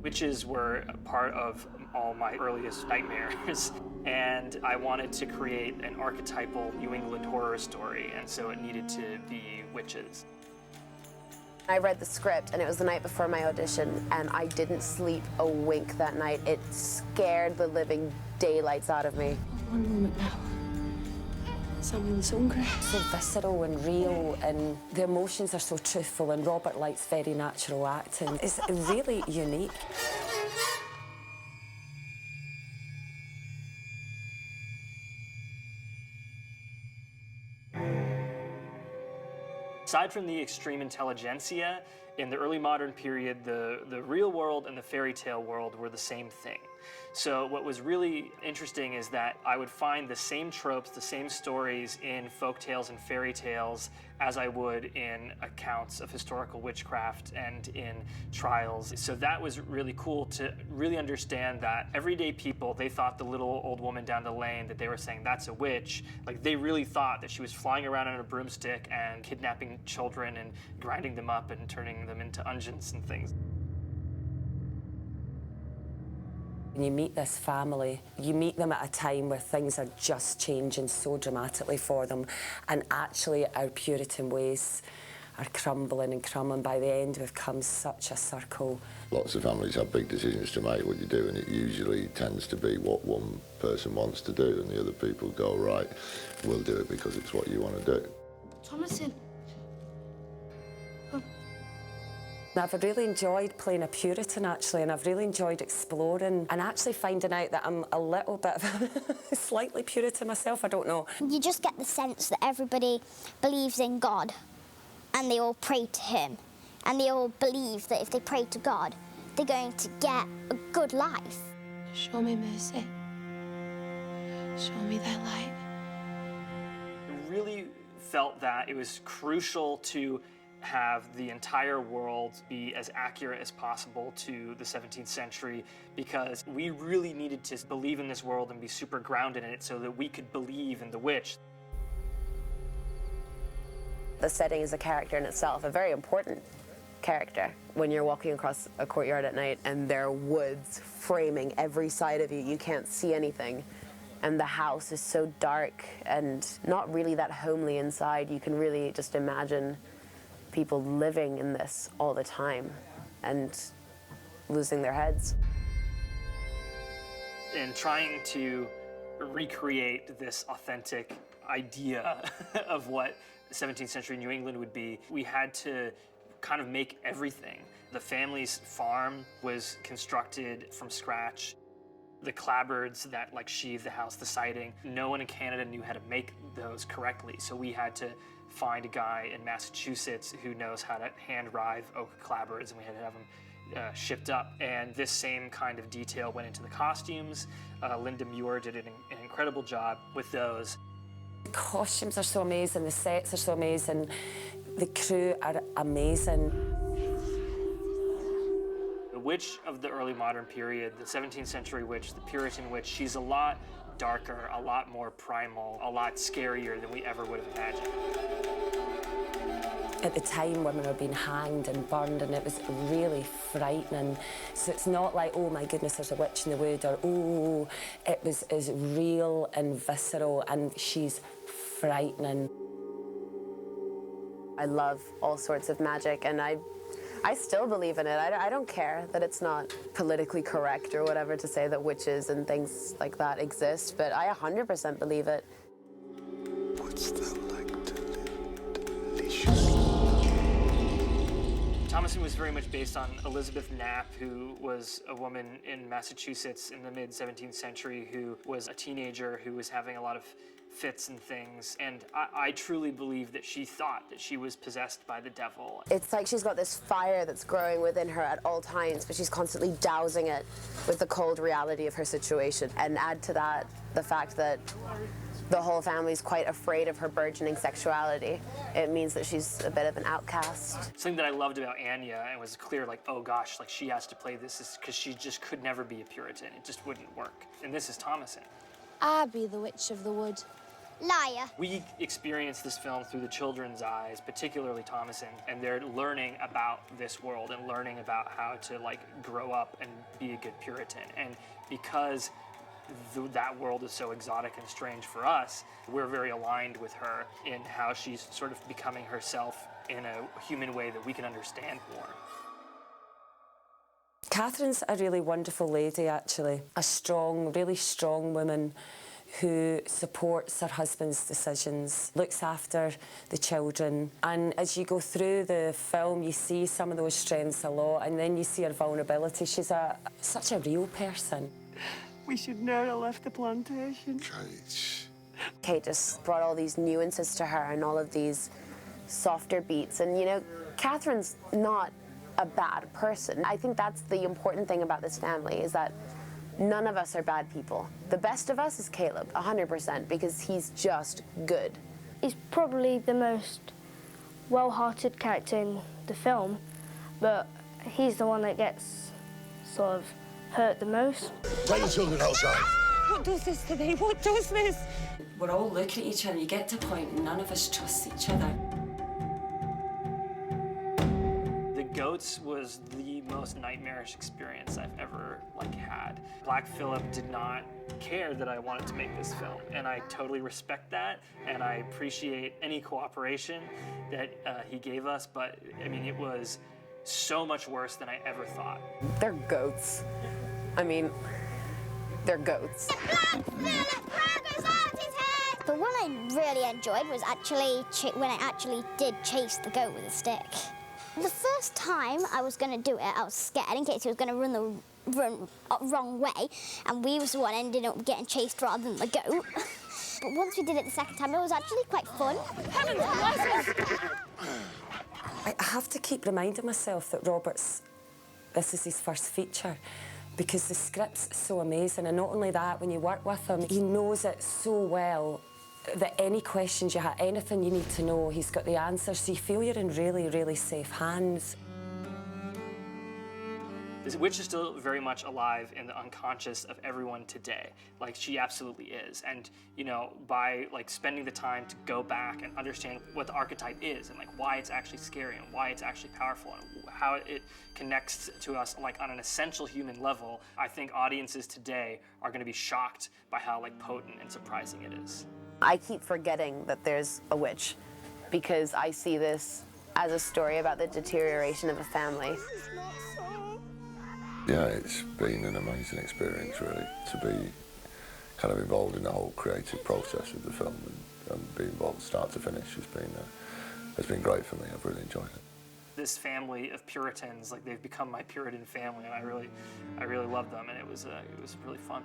Witches were a part of all my earliest nightmares, and I wanted to create an archetypal New England horror story, and so it needed to be witches. I read the script, and it was the night before my audition, and I didn't sleep a wink that night. It scared the living daylights out of me. One moment now. Someone's hungry. So visceral and real, and the emotions are so truthful, and Robert Light's very natural acting. It's really unique. Aside from the extreme intelligentsia, in the early modern period, the real world and the fairy tale world were the same thing. So what was really interesting is that I would find the same tropes, the same stories in folk tales and fairy tales as I would in accounts of historical witchcraft and in trials. So that was really cool to really understand that everyday people, they thought the little old woman down the lane that they were saying, that's a witch, like they really thought that she was flying around on a broomstick and kidnapping children and grinding them up and turning them into unguents and things. When you meet this family, you meet them at a time where things are just changing so dramatically for them, and actually our Puritan ways are crumbling and crumbling. By the end, we've come such a circle. Lots of families have big decisions to make what you do, and it usually tends to be what one person wants to do, and the other people go, right, we'll do it because it's what you want to do. Thomasin. I've really enjoyed playing a Puritan, actually, and I've really enjoyed exploring and actually finding out that I'm a little bit of slightly Puritan myself, I don't know. You just get the sense that everybody believes in God and they all pray to him, and they all believe that if they pray to God, they're going to get a good life. Show me mercy. Show me thy light. I really felt that it was crucial to have the entire world be as accurate as possible to the 17th century, because we really needed to believe in this world and be super grounded in it so that we could believe in the witch. The setting is a character in itself, a very important character. When you're walking across a courtyard at night and there are woods framing every side of you, you can't see anything. And the house is so dark and not really that homely inside. You can really just imagine people living in this all the time and losing their heads. And trying to recreate this authentic idea of what 17th century New England would be, we had to kind of make everything. The family's farm was constructed from scratch. The clapboards that like sheathe the house, the siding, no one in Canada knew how to make those correctly. So we had to find a guy in Massachusetts who knows how to hand rive oak clapboards, and we had to have them shipped up. And this same kind of detail went into the costumes. Linda Muir did an incredible job with those. The costumes are so amazing, the sets are so amazing, the crew are amazing. The witch of the early modern period, the 17th century witch, the Puritan witch, she's a lot darker, a lot more primal, a lot scarier than we ever would have imagined. At the time, women were being hanged and burned, and it was really frightening. So it's not like, oh my goodness, there's a witch in the wood, or oh, it was as real and visceral, and she's frightening. I love all sorts of magic, and I still believe in it. I don't care that it's not politically correct or whatever to say that witches and things like that exist, but I 100% believe it. What's that like to live deliciously? Thomasin was very much based on Elizabeth Knapp, who was a woman in Massachusetts in the mid-17th century who was a teenager who was having a lot of fits and things, and I truly believe that she thought that she was possessed by the devil. It's like she's got this fire that's growing within her at all times, but she's constantly dousing it with the cold reality of her situation. And add to that the fact that the whole family's quite afraid of her burgeoning sexuality. It means that she's a bit of an outcast. Something that I loved about Anya, and was clear, like, oh gosh, like she has to play this, is because she just could never be a Puritan. It just wouldn't work. And this is Thomasin. I be the witch of the wood. Liar. We experience this film through the children's eyes, particularly Thomason, and they're learning about this world and learning about how to like grow up and be a good Puritan. And because that world is so exotic and strange for us, we're very aligned with her in how she's sort of becoming herself in a human way that we can understand more. Catherine's a really wonderful lady, actually. A strong, really strong woman who supports her husband's decisions, looks after the children. And as you go through the film, you see some of those strengths a lot, and then you see her vulnerability. She's such a real person. We should never have left the plantation. Kate. Kate just brought all these nuances to her and all of these softer beats. And, you know, Catherine's not a bad person. I think that's the important thing about this family, is that none of us are bad people. The best of us is Caleb, 100%, because he's just good. He's probably the most well-hearted character in the film, but he's the one that gets sort of hurt the most. Take the children outside. What does this to me? What does this? We're all looking at each other, and you get to a point none of us trust each other. The Goats was the most nightmarish experience I've ever had. Black Phillip did not care that I wanted to make this film, and I totally respect that, and I appreciate any cooperation that he gave us, but I mean, it was so much worse than I ever thought. They're goats. I mean, they're goats. But what I really enjoyed was actually when I actually did chase the goat with a stick. The first time I was going to do it, I was scared in case he was going to run the wrong way, and we was the one ended up getting chased rather than the goat. But once we did it the second time, it was actually quite fun. I have to keep reminding myself that this is his first feature, because the script's so amazing, and not only that, when you work with him, he knows it so well that any questions you have, anything you need to know, he's got the answers, so you feel you're in really, really safe hands. This witch is still very much alive in the unconscious of everyone today. Like, she absolutely is. And, you know, by spending the time to go back and understand what the archetype is and why it's actually scary and why it's actually powerful and how it connects to us on an essential human level, I think audiences today are going to be shocked by how potent and surprising it is. I keep forgetting that there's a witch, because I see this as a story about the deterioration of a family. Yeah, it's been an amazing experience, really, to be kind of involved in the whole creative process of the film and be involved start to finish. It's been great for me. I've really enjoyed it. This family of Puritans, they've become my Puritan family, and I really love them, and it was really fun.